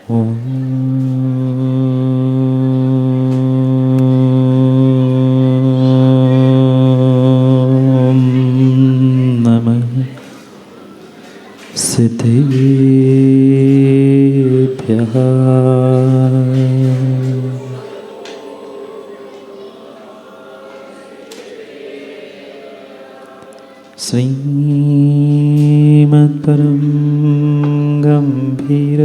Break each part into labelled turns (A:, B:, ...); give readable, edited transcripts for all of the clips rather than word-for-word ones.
A: ॐ नमः सिद्धेभ्यः। श्रीमद्परं गम्भीर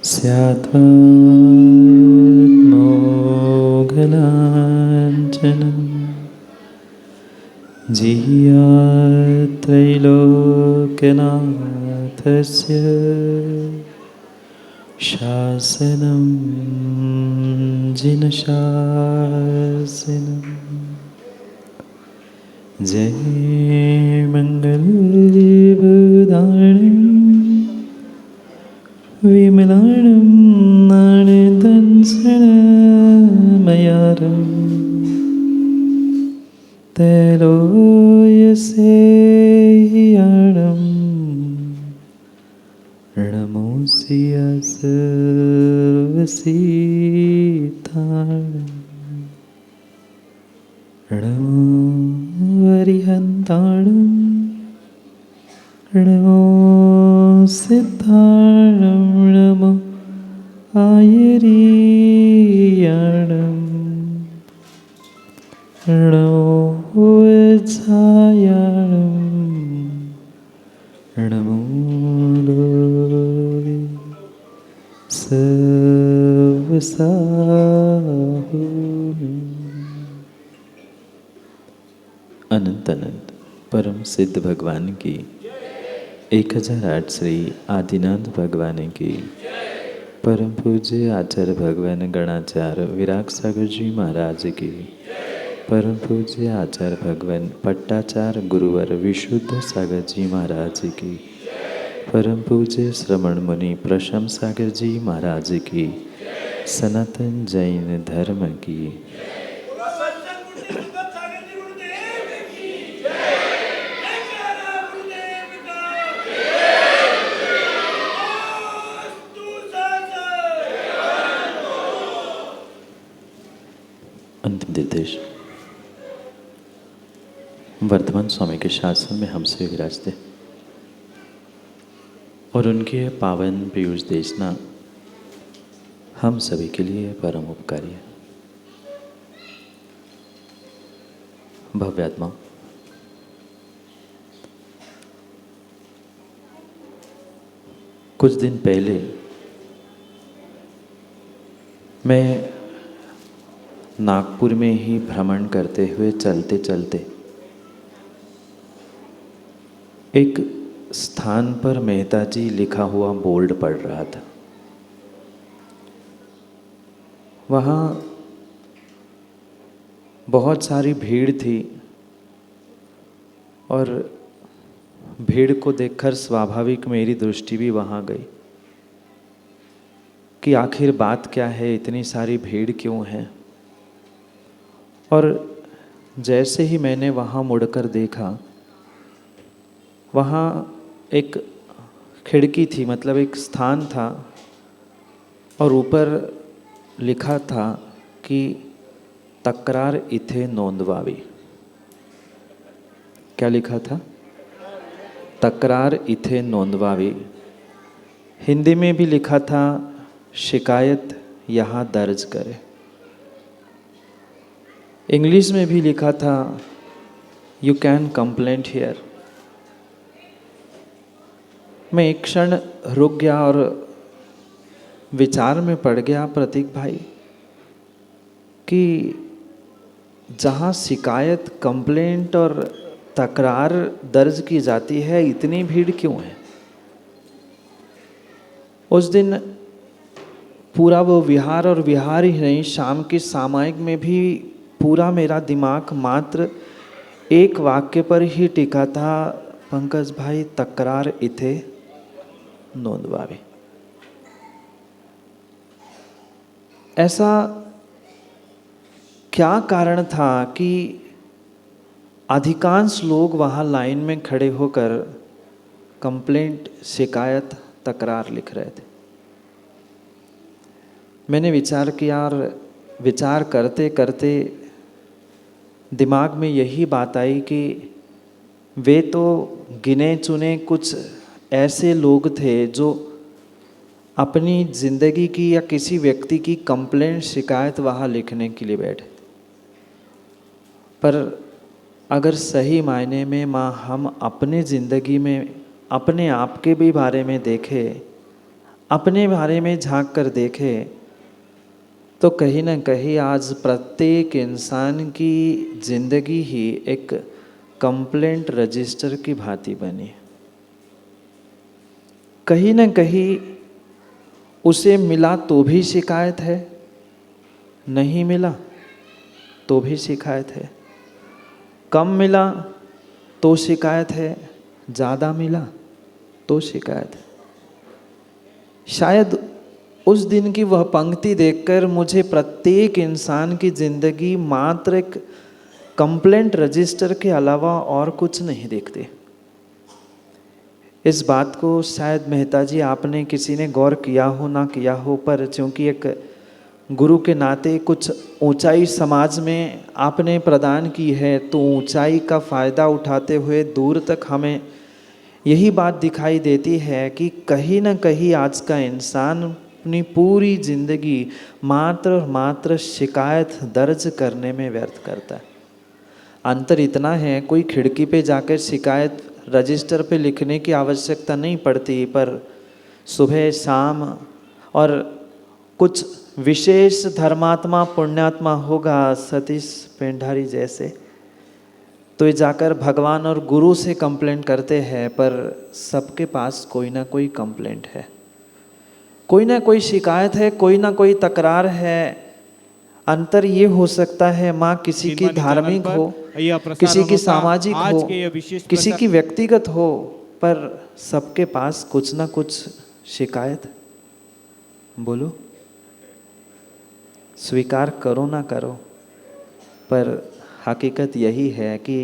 A: स्यात्मोघलाञ्छनं जियात्रैलोक्यनाथस्य शासनं जिनशासनम्। जय मङ्गलबुदाणं विमलाणं नाणदंसनमयारं तैलोयसेयाणं नमोऽस्यसवसीताणं नमो हरिहन्ताणं नमो सिद्धाणं नमो आयरीयाणं नमो वज्रायाणं नमो लोके सर्वसाहुने। अनंत अनंत परम सिद्ध भगवान की 1008 श्री आदिनाथ भगवान की परम पूज्य आचार्य भगवान गणाचार्य विराग सागर जी महाराज की परम पूज्य आचार्य भगवान पट्टाचार्य गुरुवर विशुद्ध सागर जी महाराज की परम पूज्य श्रवण मुनि प्रशम सागर जी महाराज की सनातन जैन धर्म की अंतिम निर्देश। वर्धमान स्वामी के शासन में हमसे विराजते और उनके पावन पीयूष देशना हम सभी के लिए परम उपकारी है। भव्यात्मा कुछ दिन पहले मैं नागपुर में ही भ्रमण करते हुए चलते चलते एक स्थान पर मेहता जी लिखा हुआ बोर्ड पढ़ रहा था। वहाँ बहुत सारी भीड़ थी और भीड़ को देखकर स्वाभाविक मेरी दृष्टि भी वहाँ गई कि आखिर बात क्या है, इतनी सारी भीड़ क्यों है। और जैसे ही मैंने वहाँ मुड़कर देखा, वहाँ एक खिड़की थी, मतलब एक स्थान था और ऊपर लिखा था कि तकरार इथे नोंदवावी। क्या लिखा था? तकरार इथे नोंदवावी। हिंदी में भी लिखा था शिकायत यहाँ दर्ज करें। इंग्लिश में भी लिखा था यू कैन कंप्लेंट हियर। मैं एक क्षण रुक गया और विचार में पड़ गया प्रतीक भाई कि जहाँ शिकायत, कंप्लेंट और तकरार दर्ज की जाती है, इतनी भीड़ क्यों है? उस दिन पूरा वो विहार, और विहार ही नहीं, शाम की सामायिक में भी पूरा मेरा दिमाग मात्र एक वाक्य पर ही टिका था, पंकज भाई तकरार इथे नोंदवावे। ऐसा क्या कारण था कि अधिकांश लोग वहाँ लाइन में खड़े होकर कंप्लेंट, शिकायत तकरार लिख रहे थे। मैंने विचार किया और विचार करते करते दिमाग में यही बात आई कि वे तो गिने चुने कुछ ऐसे लोग थे जो अपनी ज़िंदगी की या किसी व्यक्ति की कंप्लेंट शिकायत वहाँ लिखने के लिए बैठे थे। पर अगर सही मायने में माँ हम अपने ज़िंदगी में अपने आप के भी बारे में देखें, अपने बारे में झांक कर देखें, तो कहीं ना कहीं आज प्रत्येक इंसान की ज़िंदगी ही एक कंप्लेंट रजिस्टर की भांति बनी है। कहीं ना कहीं उसे मिला तो भी शिकायत है, नहीं मिला तो भी शिकायत है, कम मिला तो शिकायत है, ज़्यादा मिला तो शिकायत है। शायद उस दिन की वह पंक्ति देखकर मुझे प्रत्येक इंसान की ज़िंदगी मात्र एक कंप्लेंट रजिस्टर के अलावा और कुछ नहीं दिखती। इस बात को शायद मेहता जी आपने किसी ने गौर किया हो ना किया हो, पर चूँकि एक गुरु के नाते कुछ ऊंचाई समाज में आपने प्रदान की है, तो ऊंचाई का फ़ायदा उठाते हुए दूर तक हमें यही बात दिखाई देती है कि कहीं ना कहीं आज का इंसान अपनी पूरी ज़िंदगी मात्र और मात्र शिकायत दर्ज करने में व्यर्थ करता है। अंतर इतना है, कोई खिड़की पे जाकर शिकायत रजिस्टर पे लिखने की आवश्यकता नहीं पड़ती, पर सुबह शाम और कुछ विशेष धर्मात्मा पुण्यात्मा होगा सतीश पेंढारी जैसे, तो ये जाकर भगवान और गुरु से कंप्लेंट करते हैं। पर सबके पास कोई ना कोई कंप्लेंट है, कोई ना कोई शिकायत है, कोई ना कोई तकरार है। अंतर ये हो सकता है माँ किसी की धार्मिक हो, किसी की सामाजिक हो, किसी की व्यक्तिगत हो, पर सबके पास कुछ ना कुछ शिकायत। बोलो, स्वीकार करो ना करो, पर हकीकत यही है कि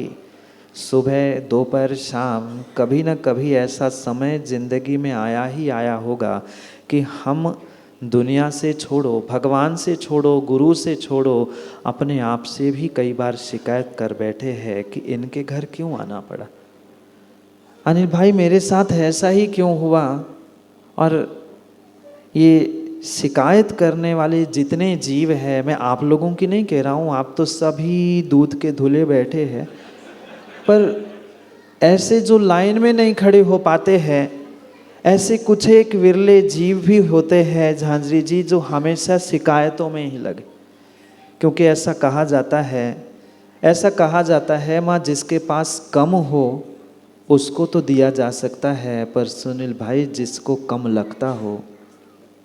A: सुबह दोपहर शाम कभी ना कभी ऐसा समय ज़िंदगी में आया ही आया होगा कि हम दुनिया से छोड़ो, भगवान से छोड़ो, गुरु से छोड़ो, अपने आप से भी कई बार शिकायत कर बैठे हैं कि इनके घर क्यों आना पड़ा, अनिल भाई मेरे साथ ऐसा ही क्यों हुआ। और ये शिकायत करने वाले जितने जीव हैं, मैं आप लोगों की नहीं कह रहा हूँ, आप तो सभी दूध के धुले बैठे हैं, पर ऐसे जो लाइन में नहीं खड़े हो पाते हैं, ऐसे कुछ एक विरले जीव भी होते हैं झांझरी जी, जो हमेशा शिकायतों में ही लगे। क्योंकि ऐसा कहा जाता है माँ, जिसके पास कम हो उसको तो दिया जा सकता है, पर सुनील भाई जिसको कम लगता हो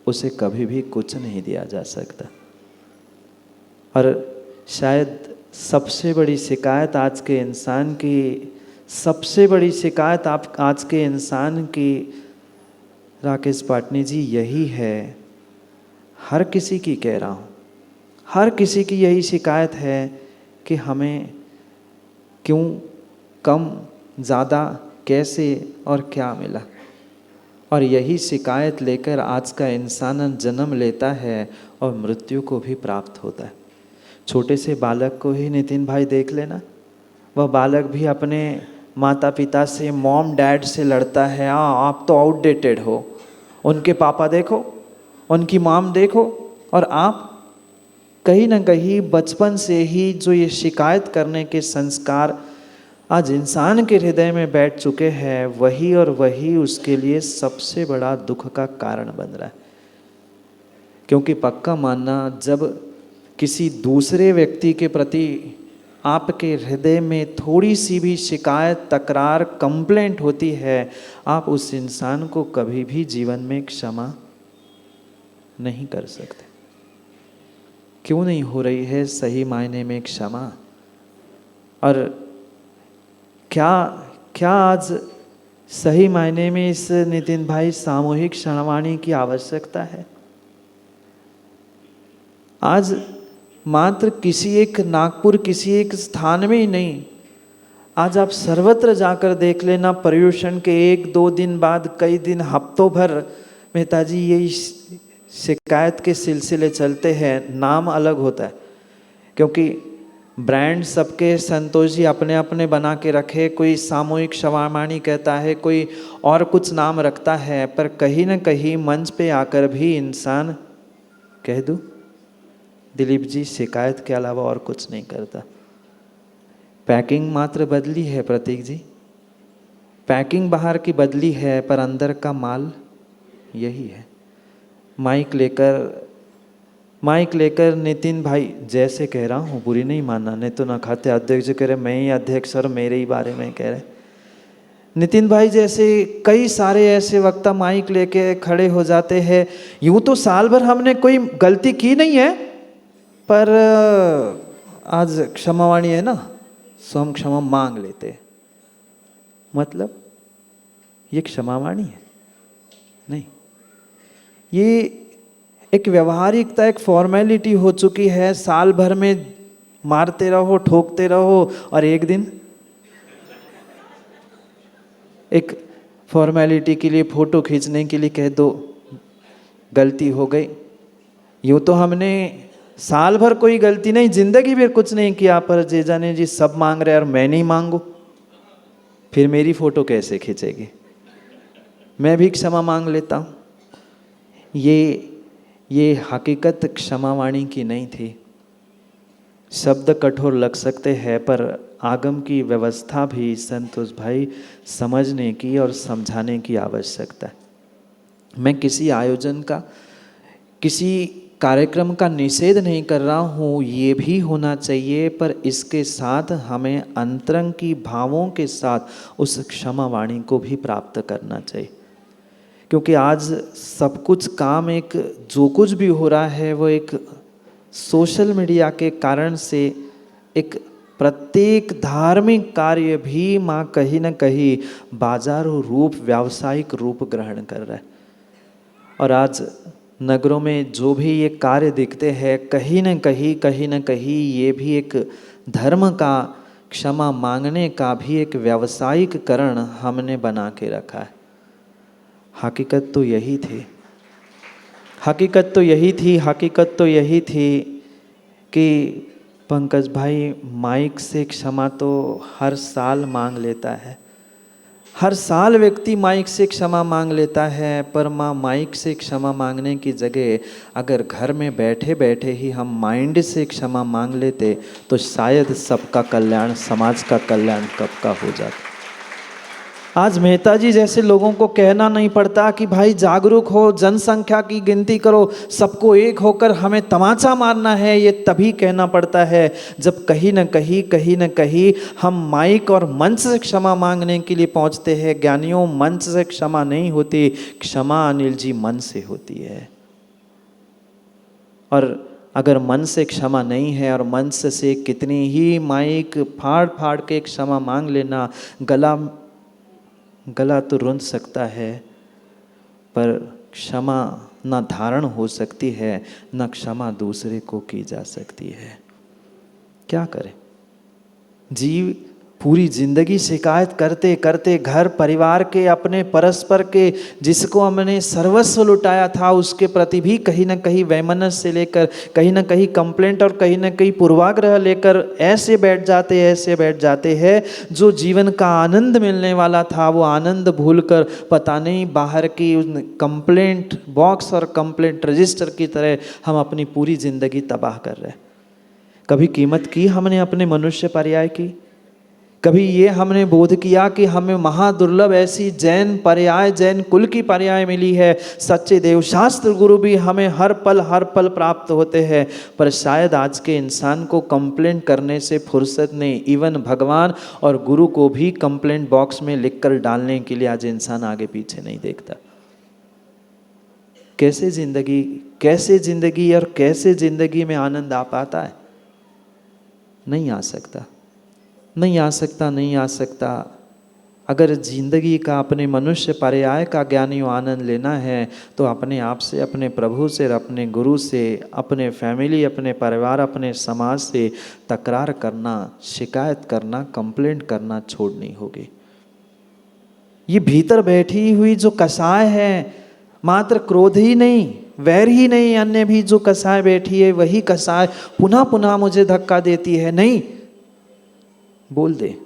A: उसे कभी भी कुछ नहीं दिया जा सकता। और शायद सबसे बड़ी शिकायत आज के इंसान की, सबसे बड़ी शिकायत आप आज के इंसान की राकेश पाटनी जी यही है, हर किसी की कह रहा हूँ, हर किसी की यही शिकायत है कि हमें क्यों कम, ज़्यादा, कैसे और क्या मिला। और यही शिकायत लेकर आज का इंसान जन्म लेता है और मृत्यु को भी प्राप्त होता है। छोटे से बालक को ही नितिन भाई देख लेना, वह बालक भी अपने माता पिता से, मॉम डैड से लड़ता है, आप तो आउटडेटेड हो, उनके पापा देखो, उनकी मॉम देखो। और आप कहीं ना कहीं बचपन से ही जो ये शिकायत करने के संस्कार आज इंसान के हृदय में बैठ चुके हैं, वही और वही उसके लिए सबसे बड़ा दुख का कारण बन रहा है। क्योंकि पक्का मानना, जब किसी दूसरे व्यक्ति के प्रति आपके हृदय में थोड़ी सी भी शिकायत, तकरार, कंप्लेंट होती है, आप उस इंसान को कभी भी जीवन में क्षमा नहीं कर सकते। क्यों नहीं हो रही है सही मायने में क्षमा? और क्या आज सही मायने में इस नितिन भाई सामूहिक क्षमावाणी की आवश्यकता है? आज मात्र किसी एक नागपुर, किसी एक स्थान में ही नहीं,
B: आज आप सर्वत्र जाकर देख लेना, पर्यूषण के 1-2 दिन बाद कई दिन, हफ्तों भर मेहता जी यही शिकायत के सिलसिले चलते हैं। नाम अलग होता है, क्योंकि ब्रांड सबके संतोष जी अपने अपने बना के रखे। कोई सामूहिक क्षमावाणी कहता है, कोई और कुछ नाम रखता है, पर कहीं न कहीं मंच पे आकर भी इंसान कह दूँ दिलीप जी शिकायत के अलावा और कुछ नहीं करता। पैकिंग मात्र बदली है प्रतीक जी, पैकिंग बाहर की बदली है, पर अंदर का माल यही है। माइक लेकर नितिन भाई, जैसे कह रहा हूँ बुरी नहीं मानना, नहीं तो ना खाते अध्यक्ष कह रहे मैं ही अध्यक्ष और मेरे ही बारे में कह रहे। नितिन भाई जैसे कई सारे ऐसे वक्ता माइक लेके खड़े हो जाते हैं। यूँ तो साल भर हमने कोई गलती की नहीं है, पर आज क्षमावाणी है ना, सो हम क्षमा मांग लेते हैं। मतलब ये क्षमावाणी है नहीं, ये एक व्यवहारिकता, एक फॉर्मेलिटी हो चुकी है। साल भर में मारते रहो, ठोकते रहो, और एक दिन एक फॉर्मेलिटी के लिए, फोटो खींचने के लिए कह दो गलती हो गई। यूँ तो हमने साल भर कोई गलती नहीं, जिंदगी भर कुछ नहीं किया, पर जे जाने जी सब मांग रहे और मैं नहीं मांगू, फिर मेरी फोटो कैसे खींचेगी? मैं भी क्षमा मांग लेता हूँ। ये हकीकत क्षमावाणी की नहीं थी। शब्द कठोर लग सकते हैं, पर आगम की व्यवस्था भी संतोष भाई समझने की और समझाने की आवश्यकता है। मैं किसी आयोजन का, किसी कार्यक्रम का निषेध नहीं कर रहा हूँ, ये भी होना चाहिए, पर इसके साथ हमें अंतरंग की भावों के साथ उस क्षमावाणी को भी प्राप्त करना चाहिए। क्योंकि आज सब कुछ काम, एक जो कुछ भी हो रहा है वो एक सोशल मीडिया के कारण से, एक प्रत्येक धार्मिक कार्य भी माँ कहीं न कहीं बाजारू रूप, व्यावसायिक रूप ग्रहण कर रहा है। और आज नगरों में जो भी ये कार्य दिखते हैं, कहीं न कहीं ये भी एक धर्म का, क्षमा मांगने का भी एक व्यावसायिककरण हमने बना के रखा है। हकीकत तो यही थी, हकीकत तो यही थी कि पंकज भाई माइक से क्षमा तो हर साल मांग लेता है, हर साल व्यक्ति माइक से क्षमा मांग लेता है, पर माँ माइक से क्षमा मांगने की जगह अगर घर में बैठे बैठे ही हम माइंड से क्षमा मांग लेते तो शायद सबका कल्याण, समाज का कल्याण कब का हो जाता। आज मेहता जी जैसे लोगों को कहना नहीं पड़ता कि भाई जागरूक हो, जनसंख्या की गिनती करो, सबको एक होकर हमें तमाचा मारना है। ये तभी कहना पड़ता है जब कहीं न कहीं हम माइक और मंच से क्षमा मांगने के लिए पहुंचते हैं। ज्ञानियों, मंच से क्षमा नहीं होती, क्षमा अनिल जी मन से होती है। और अगर मन से क्षमा नहीं है और मंच से कितनी ही माइक फाड़ फाड़ के क्षमा मांग लेना, गला तो रुंध सकता है, पर क्षमा ना धारण हो सकती है, ना क्षमा दूसरे को की जा सकती है। क्या करें? जीव पूरी जिंदगी शिकायत करते करते घर परिवार के, अपने परस्पर के, जिसको हमने सर्वस्व लुटाया था उसके प्रति भी कहीं न कहीं वैमनस्य से लेकर, कहीं न कहीं कंप्लेंट और कहीं न कहीं पूर्वाग्रह लेकर ऐसे बैठ जाते हैं जो जीवन का आनंद मिलने वाला था वो आनंद भूलकर पता नहीं बाहर की उन कंप्लेंट बॉक्स और कंप्लेंट रजिस्टर की तरह हम अपनी पूरी जिंदगी तबाह कर रहे हैं। कभी कीमत की हमने अपने मनुष्य पर्याय की? कभी ये हमने बोध किया कि हमें महादुर्लभ ऐसी जैन पर्याय, जैन कुल की पर्याय मिली है, सच्चे देवशास्त्र गुरु भी हमें हर पल प्राप्त होते हैं, पर शायद आज के इंसान को कंप्लेंट करने से फुर्सत नहीं। इवन भगवान और गुरु को भी कंप्लेंट बॉक्स में लिखकर डालने के लिए आज इंसान आगे पीछे नहीं देखता। कैसे जिंदगी और कैसे जिंदगी में आनंद आ पाता है? नहीं आ सकता। अगर जिंदगी का अपने मनुष्य पर्याय का ज्ञानी आनंद लेना है तो अपने आप से, अपने प्रभु से, अपने गुरु से, अपने फैमिली, अपने परिवार, अपने समाज से तकरार करना, शिकायत करना, कंप्लेंट करना छोड़नी होगी। ये भीतर बैठी हुई जो कसाय है, मात्र क्रोध ही नहीं, वैर ही नहीं, अन्य भी जो कसाय बैठी है, वही कसाय पुनः पुनः मुझे धक्का देती है। नहीं, बोल दे,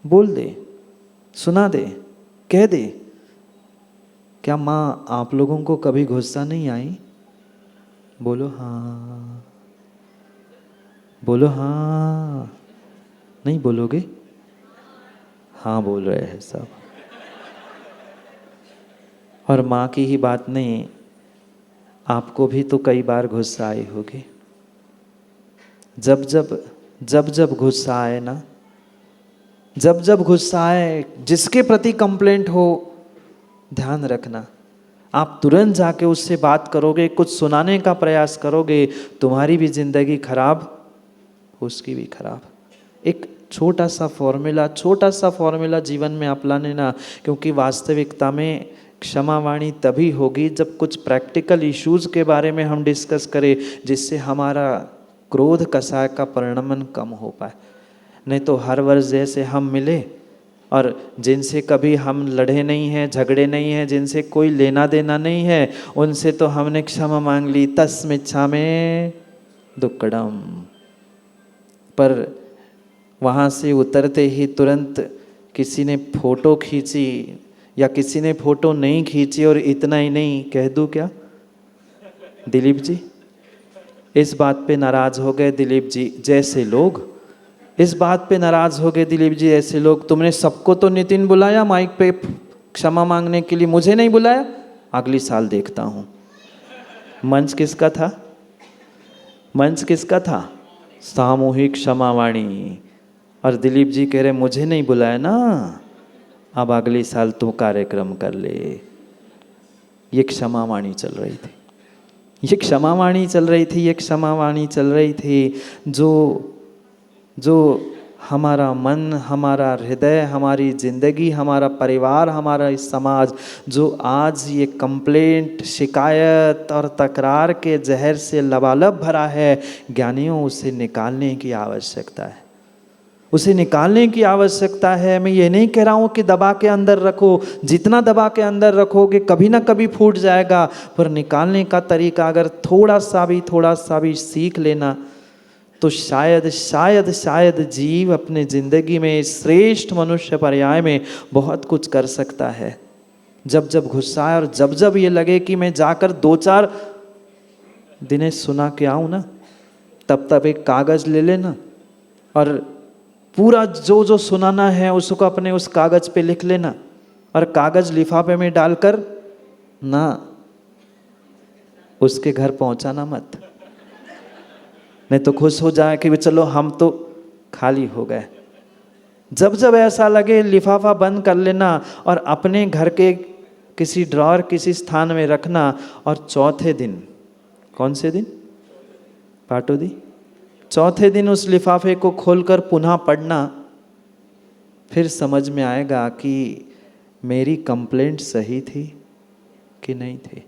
B: बोल दे, सुना दे, कह दे। क्या माँ आप लोगों को कभी गुस्सा नहीं आई? बोलो हाँ, बोलो हाँ। नहीं बोलोगे? हाँ बोल रहे हैं सब। और माँ की ही बात नहीं, आपको भी तो कई बार गुस्सा आई होगी। जब जब गुस्सा आए ना, जब जब गुस्सा आए, जिसके प्रति कंप्लेंट हो, ध्यान रखना, आप तुरंत जाके उससे बात करोगे, कुछ सुनाने का प्रयास करोगे, तुम्हारी भी जिंदगी खराब, उसकी भी खराब। एक छोटा सा फॉर्मूला जीवन में अपना लेना, क्योंकि वास्तविकता में क्षमा वाणी तभी होगी जब कुछ प्रैक्टिकल इश्यूज के बारे में हम डिस्कस करें, जिससे हमारा क्रोध कसाय का परिणमन कम हो पाए। नहीं तो हर वर्ष जैसे हम मिले और जिनसे कभी हम लड़े नहीं हैं, झगड़े नहीं हैं, जिनसे कोई लेना देना नहीं है, उनसे तो हमने क्षमा मांग ली, तस्मिच्छामि दुक्कडम। पर वहाँ से उतरते ही तुरंत किसी ने फोटो खींची या किसी ने फोटो नहीं खींची, और इतना ही नहीं, कह दूँ क्या दिलीप जी, इस बात पे नाराज हो गए दिलीप जी जैसे लोग, इस बात पे नाराज हो गए दिलीप जी ऐसे लोग, तुमने सबको तो नितिन बुलाया माइक पे क्षमा मांगने के लिए, मुझे नहीं बुलाया, अगली साल देखता हूँ। मंच किसका था? मंच किसका था? सामूहिक क्षमा वाणी। और दिलीप जी कह रहे मुझे नहीं बुलाया ना, अब अगली साल तू कार्यक्रम कर ले। ये क्षमा वाणी चल रही थी, ये क्षमा वाणी चल रही थी, ये क्षमा वाणी चल रही थी। जो हमारा मन, हमारा हृदय, हमारी जिंदगी, हमारा परिवार, हमारा समाज जो आज ये कंप्लेंट, शिकायत और तकरार के जहर से लबालब भरा है, ज्ञानियों उसे निकालने की आवश्यकता है, उसे निकालने की आवश्यकता है। मैं ये नहीं कह रहा हूँ कि दबा के अंदर रखो, जितना दबा के अंदर रखोगे कभी ना कभी फूट जाएगा, पर निकालने का तरीका अगर थोड़ा सा भी सीख लेना तो शायद शायद शायद जीव अपने जिंदगी में श्रेष्ठ मनुष्य पर्याय में बहुत कुछ कर सकता है। जब जब गुस्सा आए और जब जब ये लगे कि मैं जाकर 2-4 दिनें सुना के आऊँ ना, तब एक कागज़ ले लेना और पूरा जो सुनाना है उसको अपने उस कागज़ पे लिख लेना, और कागज़ लिफाफे में डालकर ना उसके घर पहुंचाना मत, नहीं तो खुश हो जाए कि चलो हम तो खाली हो गए। जब जब ऐसा लगे लिफाफा बंद कर लेना और अपने घर के किसी ड्रॉर, किसी स्थान में रखना, और चौथे दिन, कौन से दिन पाटो दी, चौथे दिन उस लिफाफे को खोलकर पुनः पढ़ना, फिर समझ में आएगा कि मेरी कंप्लेंट सही थी कि नहीं थी।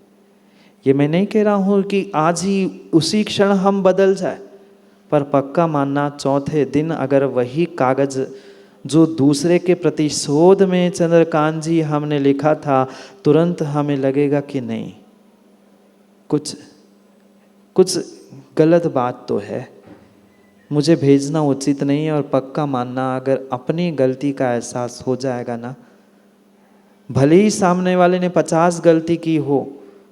B: ये मैं नहीं कह रहा हूँ कि आज ही उसी क्षण हम बदल जाए, पर पक्का मानना चौथे दिन अगर वही कागज़ जो दूसरे के प्रतिशोध में चंद्रकांत जी हमने लिखा था, तुरंत हमें लगेगा कि नहीं, कुछ गलत बात तो है, मुझे भेजना उचित नहीं है। और पक्का मानना अगर अपनी गलती का एहसास हो जाएगा ना, भले ही सामने वाले ने 50 गलती की हो,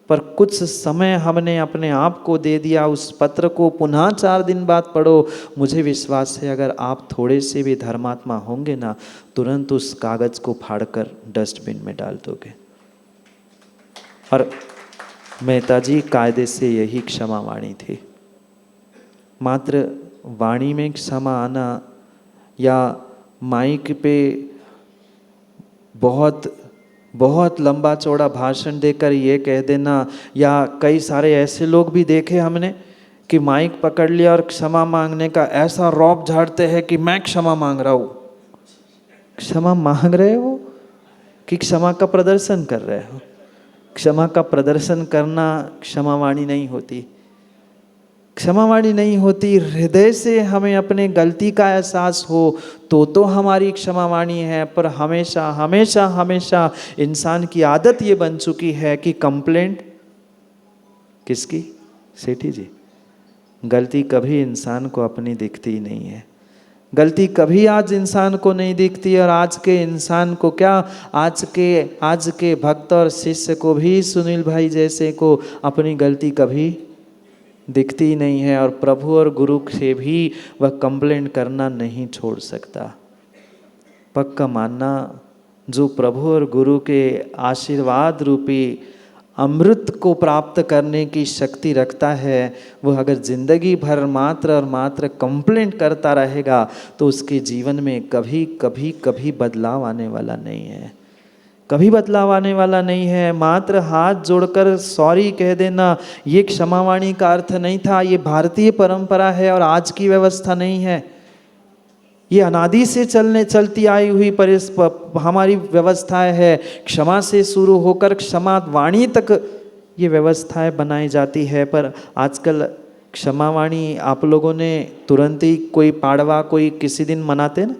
B: पर कुछ समय हमने अपने आप को दे दिया, उस पत्र को पुनः 4 दिन बाद पढ़ो, मुझे विश्वास है अगर आप थोड़े से भी धर्मात्मा होंगे ना, तुरंत उस कागज़ को फाड़कर डस्टबिन में डाल दोगे। और मेहता जी कायदे से यही क्षमा वाणी थी। मात्र वाणी में क्षमा आना या माइक पे बहुत लंबा चौड़ा भाषण देकर ये कह देना, या कई सारे ऐसे लोग भी देखे हमने कि माइक पकड़ लिया और क्षमा मांगने का ऐसा रौब झाड़ते हैं कि मैं क्षमा मांग रहा हूँ। क्षमा मांग रहे हो कि क्षमा का प्रदर्शन कर रहे हो? क्षमा का प्रदर्शन करना क्षमावाणी नहीं होती। क्षमावाणी नहीं होती, हृदय से हमें अपने गलती का एहसास हो तो हमारी क्षमावाणी है। पर हमेशा हमेशा हमेशा इंसान की आदत ये बन चुकी है कि कंप्लेंट किसकी? सेठी जी। गलती कभी इंसान को अपनी दिखती ही नहीं है। गलती कभी आज इंसान को नहीं दिखती। और आज के इंसान को क्या, आज के भक्त और शिष्य को भी सुनील भाई जैसे को अपनी गलती कभी दिखती ही नहीं है। और प्रभु और गुरु से भी वह कंप्लेंट करना नहीं छोड़ सकता। पक्का मानना, जो प्रभु और गुरु के आशीर्वाद रूपी अमृत को प्राप्त करने की शक्ति रखता है, वह अगर जिंदगी भर मात्र और मात्र कंप्लेंट करता रहेगा तो उसके जीवन में कभी कभी कभी बदलाव आने वाला नहीं है। कभी बदलाव आने वाला नहीं है। मात्र हाथ जोड़कर सॉरी कह देना, ये क्षमावाणी का अर्थ नहीं था। ये भारतीय परंपरा है और आज की व्यवस्था नहीं है। ये अनादि से चलती आई हुई हमारी व्यवस्थाएं है। क्षमा से शुरू होकर क्षमा वाणी तक ये व्यवस्थाएं बनाई जाती है। पर आजकल क्षमावाणी आप लोगों ने तुरंत ही, कोई पाड़वा कोई किसी दिन मनाते ना,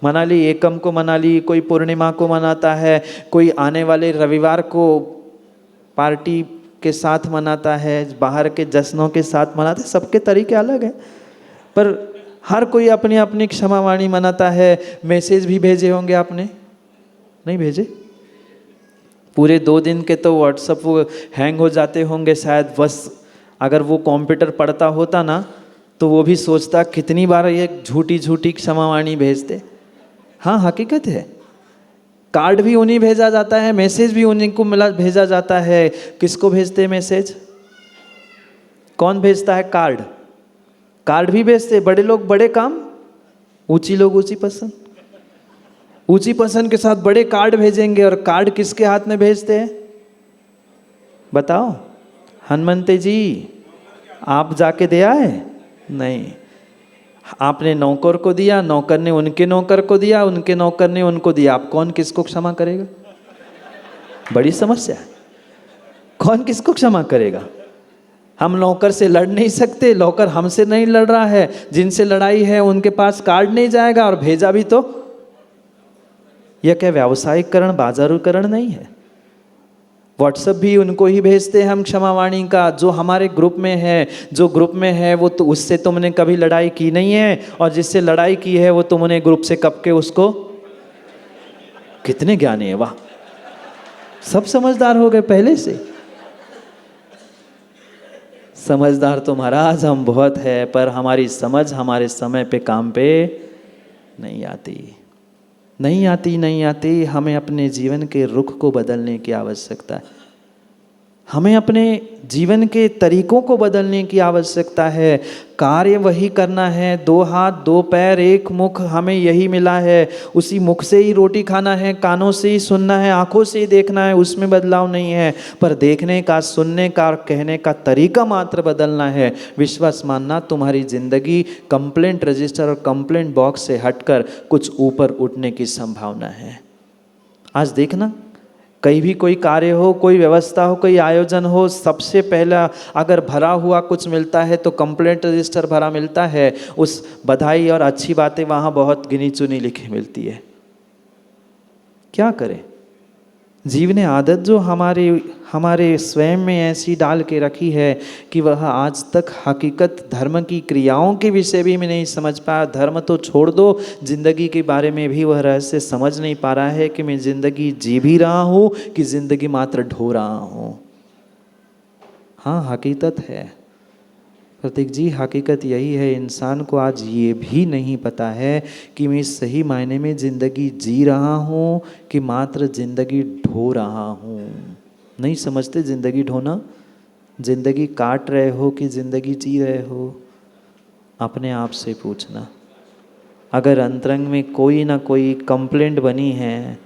B: मना ली, एकम को मना ली, कोई पूर्णिमा को मनाता है, कोई आने वाले रविवार को पार्टी के साथ मनाता है, बाहर के जश्नों के साथ मनाते। सबके तरीके अलग हैं, पर हर कोई अपनी अपनी क्षमावाणी मनाता है। मैसेज भी भेजे होंगे आपने? नहीं भेजे? पूरे 2 दिन के तो व्हाट्सएप हैंग हो जाते होंगे शायद। बस अगर वो कंप्यूटर पढ़ता होता ना तो वो भी सोचता कितनी बार ये झूठी झूठी क्षमावाणी भेजते। हाँ, हकीकत है। कार्ड भी उन्हीं भेजा जाता है, मैसेज भी उन्हीं को भेजा जाता है। किसको भेजते हैं मैसेज? कौन भेजता है? कार्ड भी भेजते। बड़े लोग बड़े काम, ऊंची लोग ऊंची पसंद। ऊंची पसंद के साथ बड़े कार्ड भेजेंगे। और कार्ड किसके हाथ में भेजते हैं बताओ? हनुमंते जी आप जाके दे आए? नहीं, आपने नौकर को दिया, नौकर ने उनके नौकर को दिया, उनके नौकर ने उनको दिया। आप कौन किसको क्षमा करेगा? बड़ी समस्या है। कौन किसको क्षमा करेगा? हम नौकर से लड़ नहीं सकते, नौकर हमसे नहीं लड़ रहा है। जिनसे लड़ाई है उनके पास कार्ड नहीं जाएगा, और भेजा भी तो। यह क्या व्यावसायिकरण, बाजारूकरण नहीं है? व्हाट्सएप भी उनको ही भेजते हैं हम क्षमावाणी का जो हमारे ग्रुप में है। जो ग्रुप में है वो तो, उससे तुमने कभी लड़ाई की नहीं है, और जिससे लड़ाई की है वो तुमने ग्रुप से कब के उसको। कितने ज्ञानी है, वाह! सब समझदार हो गए पहले से। समझदार तो महाराज हम बहुत है, पर हमारी समझ हमारे समय पे काम पे नहीं आती। हमें अपने जीवन के रुख को बदलने की आवश्यकता है। हमें अपने जीवन के तरीकों को बदलने की आवश्यकता है। कार्य वही करना है, 2 हाथ 2 पैर 1 मुख, हमें यही मिला है। उसी मुख से ही रोटी खाना है, कानों से ही सुनना है, आंखों से ही देखना है, उसमें बदलाव नहीं है। पर देखने का, सुनने का और कहने का तरीका मात्र बदलना है। विश्वास मानना, तुम्हारी जिंदगी कंप्लेंट रजिस्टर और कंप्लेंट बॉक्स से हटकर कुछ ऊपर उठने की संभावना है। आज देखना, कहीं भी कोई कार्य हो, कोई व्यवस्था हो, कोई आयोजन हो, सबसे पहला अगर भरा हुआ कुछ मिलता है तो कंप्लेंट रजिस्टर भरा मिलता है। उस बधाई और अच्छी बातें वहाँ बहुत गिनी चुनी लिखी मिलती है। क्या करें? जीव ने आदत जो हमारे स्वयं में ऐसी डाल के रखी है कि वह आज तक हकीकत धर्म की क्रियाओं के विषय भी में नहीं समझ पाया। धर्म तो छोड़ दो, जिंदगी के बारे में भी वह रहस्य समझ नहीं पा रहा है कि मैं जिंदगी जी भी रहा हूँ कि जिंदगी मात्र ढो रहा हूँ। हाँ, हकीकत है प्रतीक जी, हकीकत यही है। इंसान को आज ये भी नहीं पता है कि मैं सही मायने में ज़िंदगी जी रहा हूँ कि मात्र ज़िंदगी ढो रहा हूँ। नहीं समझते ज़िंदगी ढोना। ज़िंदगी काट रहे हो कि ज़िंदगी जी रहे हो? अपने आप से पूछना। अगर अंतरंग में कोई ना कोई कंप्लेंट बनी है,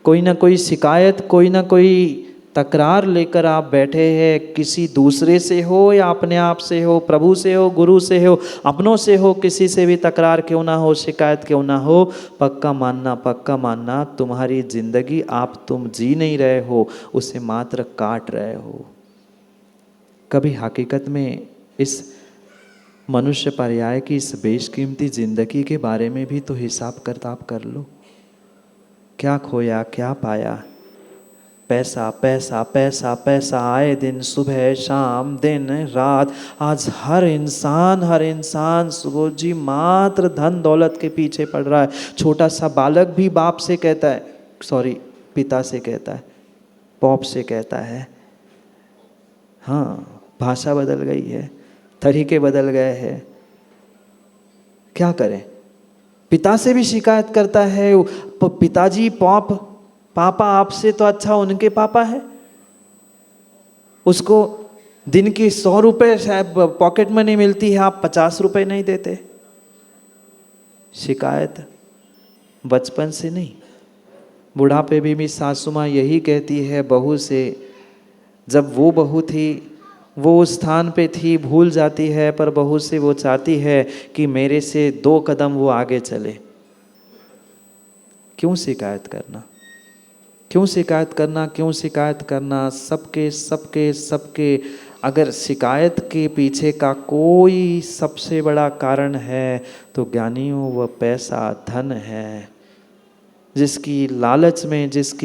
B: कोई ना कोई शिकायत, कोई ना कोई तकरार लेकर आप बैठे हैं, किसी दूसरे से हो या अपने आप से हो, प्रभु से हो, गुरु से हो, अपनों से हो, किसी से भी तकरार क्यों ना हो, शिकायत क्यों ना हो, पक्का मानना तुम्हारी जिंदगी तुम जी नहीं रहे हो, उसे मात्र काट रहे हो। कभी हकीकत में इस मनुष्य पर्याय की इस बेशकीमती जिंदगी के बारे में भी तो हिसाब किताब कर लो। क्या खोया, क्या पाया? पैसा पैसा पैसा पैसा, आए दिन सुबह शाम दिन रात। आज हर इंसान सुबोध जी मात्र धन दौलत के पीछे पड़ रहा है। छोटा सा बालक भी बाप से कहता है, सॉरी पिता से कहता है, पॉप से कहता है। हाँ, भाषा बदल गई है, तरीके बदल गए हैं। क्या करें? पिता से भी शिकायत करता है, पिताजी पापा आपसे तो अच्छा उनके पापा है। उसको दिन की 100 रुपये शायद पॉकेट मनी मिलती है, आप 50 रुपये नहीं देते। शिकायत बचपन से नहीं, बुढ़ापे भी सासू माँ यही कहती है बहू से। जब वो बहू थी, वो उस स्थान पे थी, भूल जाती है, पर बहू से वो चाहती है कि मेरे से 2 कदम वो आगे चले। क्यों शिकायत करना? क्यों शिकायत करना? क्यों शिकायत करना? सबके अगर शिकायत के पीछे का कोई सबसे बड़ा कारण है तो ज्ञानियों वह पैसा धन है, जिसकी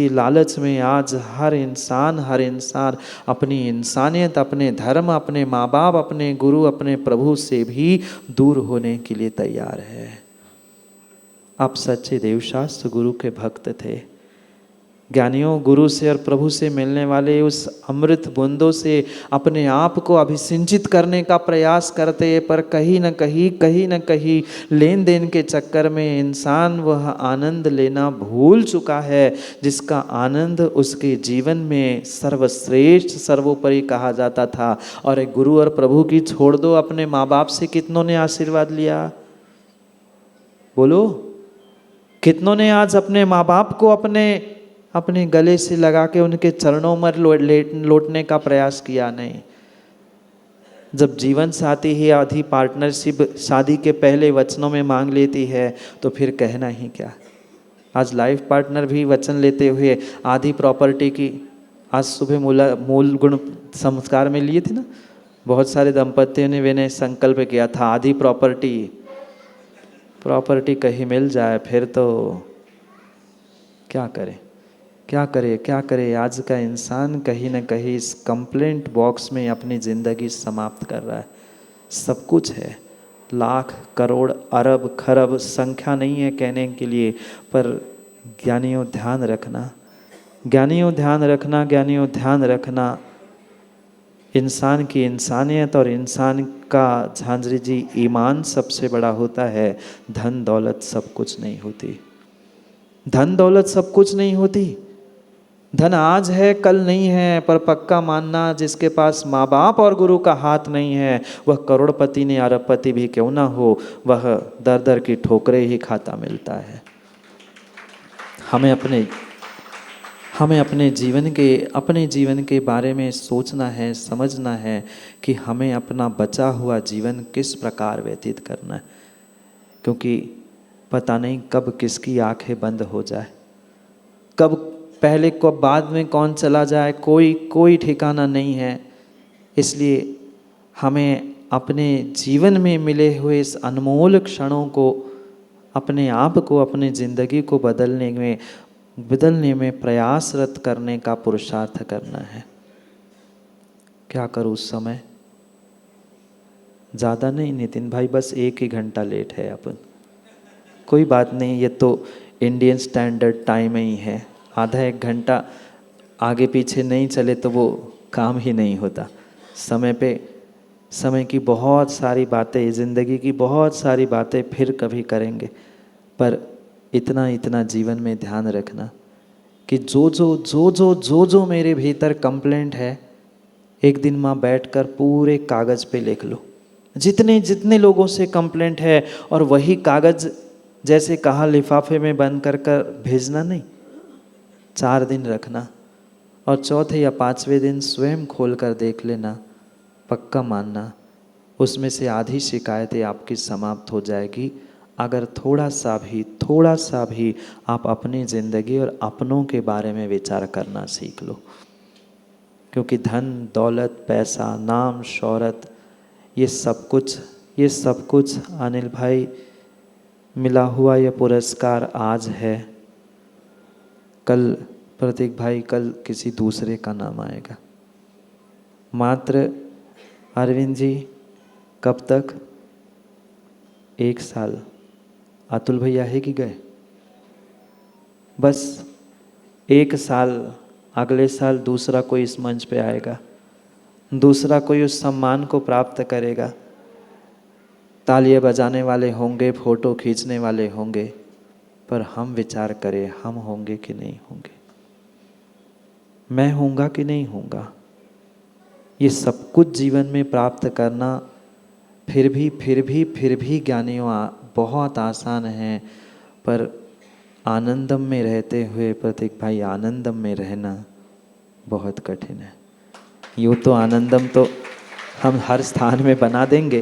B: लालच में आज हर इंसान अपनी इंसानियत, अपने धर्म, अपने माँ बाप, अपने गुरु, अपने प्रभु से भी दूर होने के लिए तैयार है। आप सच्चे देवशास्त्र गुरु के भक्त थे। ज्ञानियों, गुरु से और प्रभु से मिलने वाले उस अमृत बूंदों से अपने आप को अभिसिंचित करने का प्रयास करते हैं, पर कहीं न कहीं लेन देन के चक्कर में इंसान वह आनंद लेना भूल चुका है, जिसका आनंद उसके जीवन में सर्वश्रेष्ठ सर्वोपरि कहा जाता था। और एक गुरु और प्रभु की छोड़ दो, अपने माँ बाप से कितनों ने आशीर्वाद लिया? बोलो, कितनों ने आज अपने माँ बाप को अपने गले से लगा के उनके चरणों में लौटने का प्रयास किया? नहीं। जब जीवन साथी ही आधी पार्टनरशिप शादी के पहले वचनों में मांग लेती है तो फिर कहना ही क्या। आज लाइफ पार्टनर भी वचन लेते हुए आधी प्रॉपर्टी की, आज सुबह मूल गुण संस्कार में लिए थे ना, बहुत सारे दंपतियों ने मैंने संकल्प किया था आधी प्रॉपर्टी कहीं मिल जाए फिर तो क्या करे। आज का इंसान कहीं ना कहीं इस कंप्लेंट बॉक्स में अपनी ज़िंदगी समाप्त कर रहा है। सब कुछ है, लाख करोड़ अरब खरब संख्या नहीं है कहने के लिए, पर ज्ञानियों ध्यान रखना, इंसान की इंसानियत और इंसान का झांझरी जी ईमान सबसे बड़ा होता है। धन दौलत सब कुछ नहीं होती। धन आज है कल नहीं है, पर पक्का मानना जिसके पास माँ बाप और गुरु का हाथ नहीं है, वह करोड़पति ने अरबपति भी क्यों ना हो, वह दर की ठोकरें ही खाता मिलता है। हमें अपने जीवन के बारे में सोचना है, समझना है कि हमें अपना बचा हुआ जीवन किस प्रकार व्यतीत करना है, क्योंकि पता नहीं कब किसकी आंखें बंद हो जाए, कब पहले कब बाद में कौन चला जाए, कोई ठिकाना नहीं है। इसलिए हमें अपने जीवन में मिले हुए इस अनमोल क्षणों को, अपने आप को, अपनी ज़िंदगी को बदलने में प्रयासरत करने का पुरुषार्थ करना है। क्या करूँ उस समय? ज़्यादा नहीं नितिन भाई, बस 1 ही घंटा लेट है अपन, कोई बात नहीं, ये तो इंडियन स्टैंडर्ड टाइम ही है। आधा 1 घंटा आगे पीछे नहीं चले तो वो काम ही नहीं होता। समय की बहुत सारी बातें, ज़िंदगी की बहुत सारी बातें फिर कभी करेंगे, पर इतना जीवन में ध्यान रखना कि जो मेरे भीतर कंप्लेंट है, एक दिन माँ बैठकर पूरे कागज़ पे लिख लो, जितने लोगों से कंप्लेंट है, और वही कागज़ जैसे कहा लिफाफे में बंद कर भेजना नहीं, 4 दिन रखना, और चौथे या पांचवें दिन स्वयं खोल कर देख लेना, पक्का मानना उसमें से आधी शिकायतें आपकी समाप्त हो जाएगी अगर थोड़ा सा भी आप अपनी ज़िंदगी और अपनों के बारे में विचार करना सीख लो। क्योंकि धन दौलत पैसा नाम शोहरत ये सब कुछ अनिल भाई मिला हुआ ये पुरस्कार आज है, कल प्रतीक भाई कल किसी दूसरे का नाम आएगा। मात्र अरविंद जी कब तक? 1 साल। अतुल भैया है कि गए? बस 1 साल, अगले साल दूसरा कोई इस मंच पे आएगा, दूसरा कोई उस सम्मान को प्राप्त करेगा, तालियां बजाने वाले होंगे, फोटो खींचने वाले होंगे, पर हम विचार करें हम होंगे कि नहीं होंगे, मैं होऊंगा कि नहीं होऊंगा। ये सब कुछ जीवन में प्राप्त करना फिर भी ज्ञानियों बहुत आसान है, पर आनंदम में रहते हुए प्रतीक भाई आनंदम में रहना बहुत कठिन है। यूँ तो आनंदम तो हम हर स्थान में बना देंगे,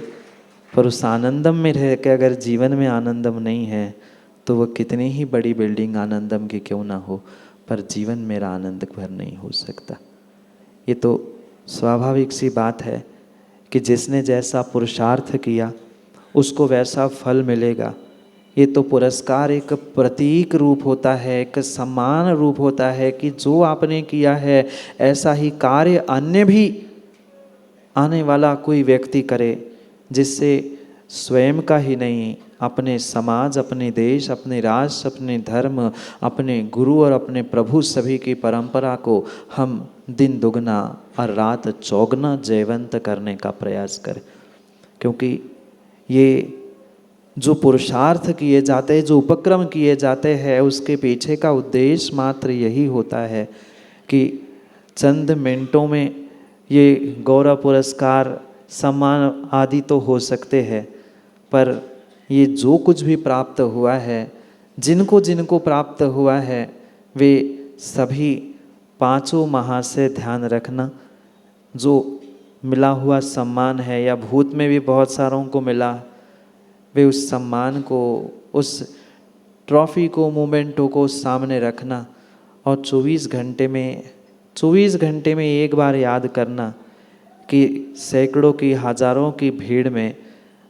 B: पर उस आनंदम में रह के अगर जीवन में आनंदम नहीं है तो वो कितनी ही बड़ी बिल्डिंग आनंदम की क्यों ना हो, पर जीवन मेरा आनंद भर नहीं हो सकता। ये तो स्वाभाविक सी बात है कि जिसने जैसा पुरुषार्थ किया उसको वैसा फल मिलेगा। ये तो पुरस्कार एक प्रतीक रूप होता है, एक सम्मान रूप होता है कि जो आपने किया है ऐसा ही कार्य अन्य भी आने वाला कोई व्यक्ति करे, जिससे स्वयं का ही नहीं अपने समाज, अपने देश, अपने राष्ट्र, अपने धर्म, अपने गुरु और अपने प्रभु सभी की परंपरा को हम दिन दुगना और रात चौगुना जयवंत करने का प्रयास करें। क्योंकि ये जो पुरुषार्थ किए जाते हैं, जो उपक्रम किए जाते हैं, उसके पीछे का उद्देश्य मात्र यही होता है कि चंद मिनटों में ये गौरव पुरस्कार सम्मान आदि तो हो सकते हैं, पर ये जो कुछ भी प्राप्त हुआ है, जिनको जिनको प्राप्त हुआ है, वे सभी पांचों महा से ध्यान रखना, जो मिला हुआ सम्मान है या भूत में भी बहुत सारों को मिला, वे उस सम्मान को, उस ट्रॉफी को, मोमेंटों को सामने रखना और 24 घंटे में एक बार याद करना कि सैकड़ों की हजारों की भीड़ में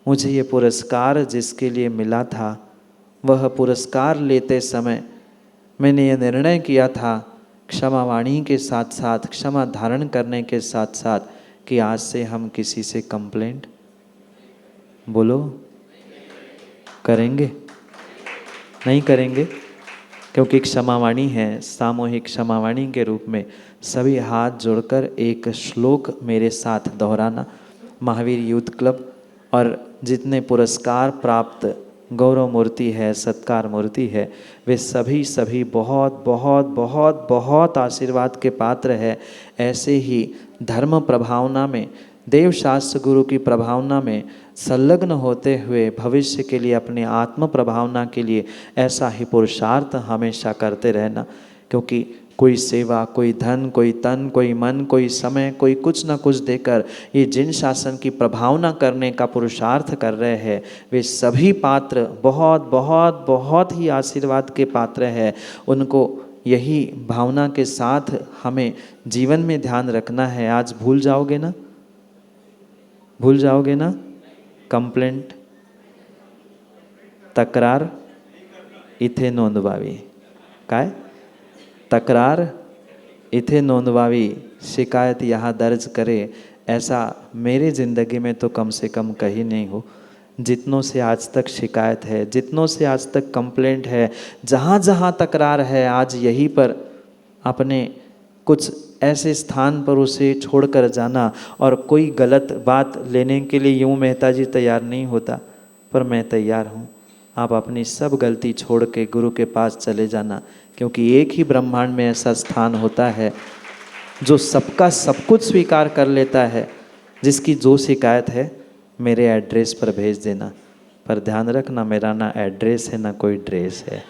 B: मुझे ये पुरस्कार जिसके लिए मिला था, वह पुरस्कार लेते समय मैंने ये निर्णय किया था क्षमा वाणी के साथ साथ, क्षमा धारण करने के साथ साथ, कि आज से हम किसी से कंप्लेंट बोलो करेंगे नहीं करेंगे। क्योंकि क्षमावाणी है, सामूहिक क्षमावाणी के रूप में सभी हाथ जोड़कर एक श्लोक मेरे साथ दोहराना। महावीर यूथ क्लब और जितने पुरस्कार प्राप्त गौरव मूर्ति है, सत्कार मूर्ति है, वे सभी बहुत बहुत बहुत बहुत आशीर्वाद के पात्र है। ऐसे ही धर्म प्रभावना में, देव शास्त्र गुरु की प्रभावना में संलग्न होते हुए भविष्य के लिए, अपने आत्म प्रभावना के लिए ऐसा ही पुरुषार्थ हमेशा करते रहना। क्योंकि कोई सेवा, कोई धन, कोई तन, कोई मन, कोई समय, कोई कुछ ना कुछ देकर ये जिन शासन की प्रभावना करने का पुरुषार्थ कर रहे हैं, वे सभी पात्र बहुत बहुत बहुत ही आशीर्वाद के पात्र हैं। उनको यही भावना के साथ हमें जीवन में ध्यान रखना है। आज भूल जाओगे ना, भूल जाओगे ना, कंप्लेंट, तक्रार इथे नोंदवावी। काय? तक्रार इथे नोंदवावी, शिकायत यहाँ दर्ज करे, ऐसा मेरे ज़िंदगी में तो कम से कम कहीं नहीं हो। जितनों से आज तक शिकायत है, जितनों से आज तक कंप्लेंट है, जहाँ जहाँ तकरार है, आज यहीं पर अपने कुछ ऐसे स्थान पर उसे छोड़कर जाना। और कोई गलत बात लेने के लिए यूँ मेहता जी तैयार नहीं होता, पर मैं तैयार हूँ। आप अपनी सब गलती छोड़ के गुरु के पास चले जाना, क्योंकि एक ही ब्रह्मांड में ऐसा स्थान होता है जो सबका सब कुछ स्वीकार कर लेता है। जिसकी जो शिकायत है मेरे एड्रेस पर भेज देना, पर ध्यान रखना मेरा ना एड्रेस है ना कोई ड्रेस है।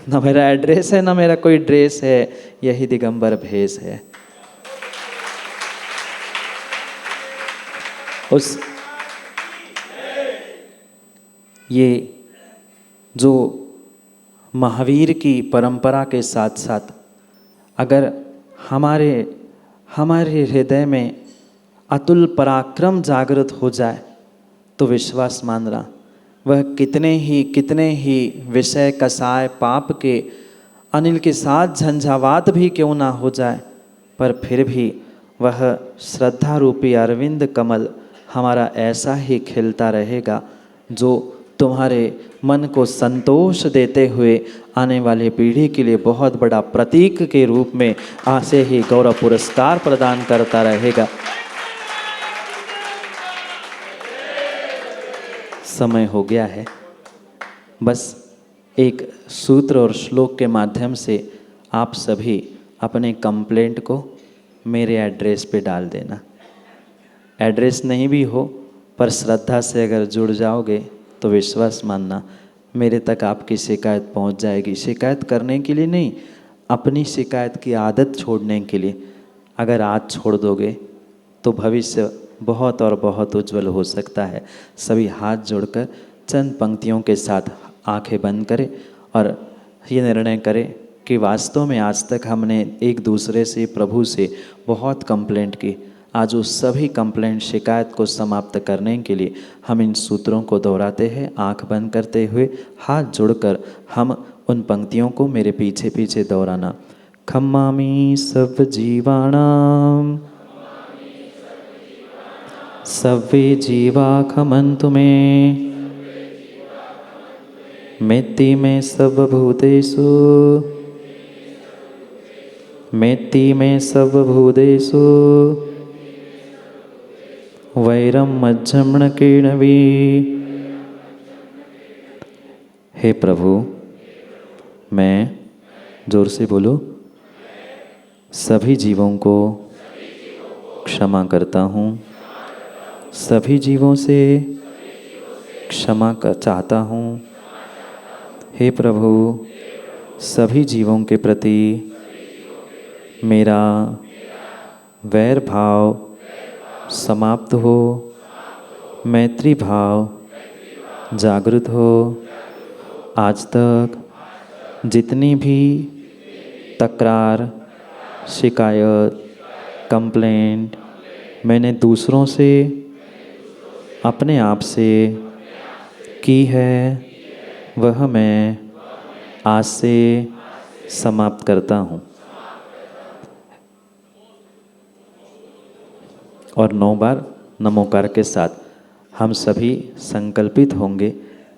B: ना मेरा एड्रेस है, ना मेरा कोई ड्रेस है, यही दिगंबर भेष है। उस ये जो महावीर की परंपरा के साथ साथ अगर हमारे हृदय में अतुल पराक्रम जागृत हो जाए तो विश्वास मानना वह कितने ही विषय कसाय पाप के अनिल के साथ झंझावात भी क्यों ना हो जाए, पर फिर भी वह श्रद्धा रूपी अरविंद कमल हमारा ऐसा ही खिलता रहेगा जो तुम्हारे मन को संतोष देते हुए आने वाली पीढ़ी के लिए बहुत बड़ा प्रतीक के रूप में ऐसे ही गौरव पुरस्कार प्रदान करता रहेगा। समय हो गया है, बस एक सूत्र और श्लोक के माध्यम से आप सभी अपने कंप्लेंट को मेरे एड्रेस पे डाल देना। एड्रेस नहीं भी हो पर श्रद्धा से अगर जुड़ जाओगे तो विश्वास मानना मेरे तक आपकी शिकायत पहुंच जाएगी। शिकायत करने के लिए नहीं, अपनी शिकायत की आदत छोड़ने के लिए। अगर आज छोड़ दोगे तो भविष्य बहुत और बहुत उज्जवल हो सकता है। सभी हाथ जोड़कर चंद पंक्तियों के साथ आंखें बंद करें और ये निर्णय करें कि वास्तव में आज तक हमने एक दूसरे से, प्रभु से बहुत कंप्लेंट की। आज उस सभी कंप्लेंट शिकायत को समाप्त करने के लिए हम इन सूत्रों को दोहराते हैं। आंख बंद करते हुए हाथ जोड़कर हम उन पंक्तियों को मेरे पीछे पीछे दोहराना। खम्मामि सब जीवाणाम सव्वे जीवा खमन्तु मे मेत्ति में सब भूतेषु मेत्ति में सब भूतेषु वैरम मज्जमण किणवी। हे प्रभु, मैं, जोर से बोलो, सभी जीवों को क्षमा करता हूँ, सभी जीवों से क्षमा चाहता हूँ। हे प्रभु, सभी जीवों के प्रति मेरा वैर भाव समाप्त हो, मैत्री भाव जागृत हो। आज तक जितनी भी तकरार, शिकायत, कंप्लेंट मैंने दूसरों से, अपने आप से की है, वह मैं आज से समाप्त करता हूँ। और 9 बार नमोकार के साथ हम सभी संकल्पित होंगे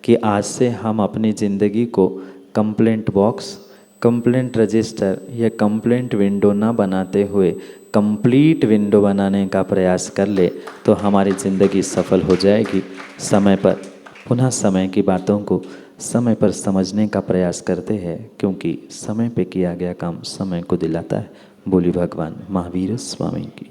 B: कि आज से हम अपनी ज़िंदगी को कंप्लेंट बॉक्स, कंप्लेंट रजिस्टर या कंप्लेंट विंडो ना बनाते हुए कंप्लीट विंडो बनाने का प्रयास कर ले तो हमारी ज़िंदगी सफल हो जाएगी। समय पर पुनः समय की बातों को समय पर समझने का प्रयास करते हैं, क्योंकि समय पे किया गया काम समय को दिलाता है। बोली भगवान महावीर स्वामी की।